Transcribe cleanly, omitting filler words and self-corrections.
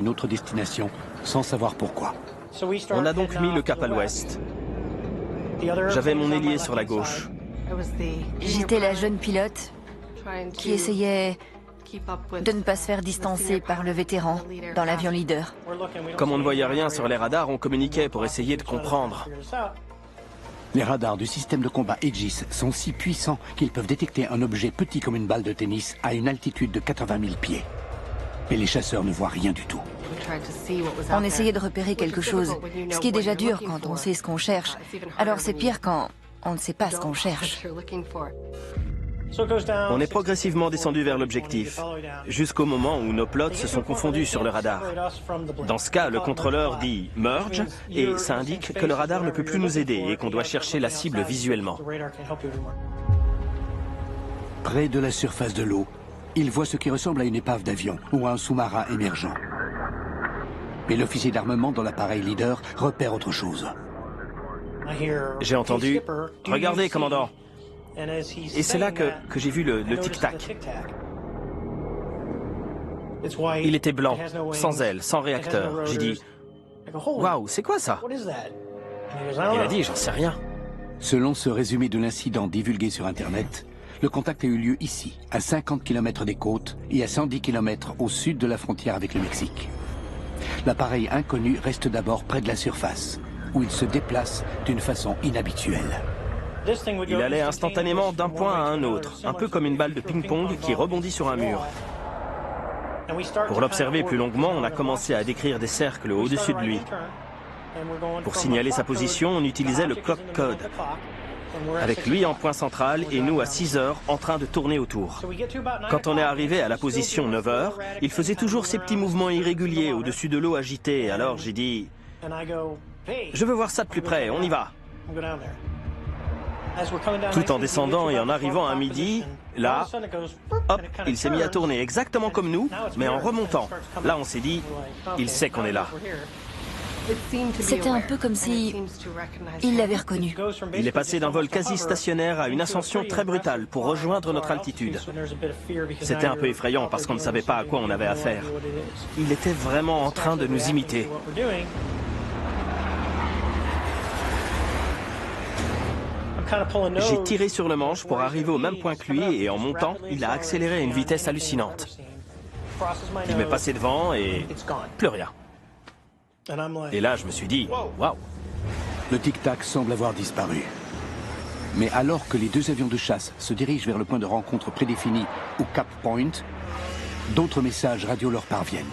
une autre destination sans savoir pourquoi. On a donc mis le cap à l'ouest. J'avais mon ailier sur la gauche. J'étais la jeune pilote qui essayait de ne pas se faire distancer par le vétéran dans l'avion leader. Comme on ne voyait rien sur les radars, on communiquait pour essayer de comprendre. Les radars du système de combat Aegis sont si puissants qu'ils peuvent détecter un objet petit comme une balle de tennis à une altitude de 80 000 pieds. Mais les chasseurs ne voient rien du tout. On essayait de repérer quelque chose, ce qui est déjà dur quand on sait ce qu'on cherche. Alors c'est pire quand on ne sait pas ce qu'on cherche. On est progressivement descendu vers l'objectif, jusqu'au moment où nos plots se sont confondus sur le radar. Dans ce cas, le contrôleur dit « merge » et ça indique que le radar ne peut plus nous aider et qu'on doit chercher la cible visuellement. Près de la surface de l'eau, il voit ce qui ressemble à une épave d'avion ou à un sous-marin émergent. Mais l'officier d'armement dans l'appareil leader repère autre chose. J'ai entendu « Regardez, commandant !» Et c'est là que j'ai vu le tic-tac. Il était blanc, sans aile, sans réacteur. J'ai dit « Waouh, c'est quoi ça ?» Il a dit « J'en sais rien ». Selon ce résumé de l'incident divulgué sur Internet, le contact a eu lieu ici, à 50 km des côtes et à 110 km au sud de la frontière avec le Mexique. L'appareil inconnu reste d'abord près de la surface, où il se déplace d'une façon inhabituelle. Il allait instantanément d'un point à un autre, un peu comme une balle de ping-pong qui rebondit sur un mur. Pour l'observer plus longuement, on a commencé à décrire des cercles au-dessus de lui. Pour signaler sa position, on utilisait le clock code, avec lui en point central et nous à 6 heures en train de tourner autour. Quand on est arrivé à la position 9 heures, il faisait toujours ces petits mouvements irréguliers au-dessus de l'eau agitée. Alors j'ai dit « Je veux voir ça de plus près, on y va !» Tout en descendant et en arrivant à midi, là, hop, il s'est mis à tourner exactement comme nous, mais en remontant. Là, on s'est dit, il sait qu'on est là. C'était un peu comme si il l'avait reconnu. Il est passé d'un vol quasi stationnaire à une ascension très brutale pour rejoindre notre altitude. C'était un peu effrayant parce qu'on ne savait pas à quoi on avait affaire. Il était vraiment en train de nous imiter. J'ai tiré sur le manche pour arriver au même point que lui et en montant, il a accéléré à une vitesse hallucinante. Il m'est passé devant et plus rien. Et là, je me suis dit, waouh! Le tic-tac semble avoir disparu. Mais alors que les deux avions de chasse se dirigent vers le point de rencontre prédéfini au Cap Point, d'autres messages radio leur parviennent.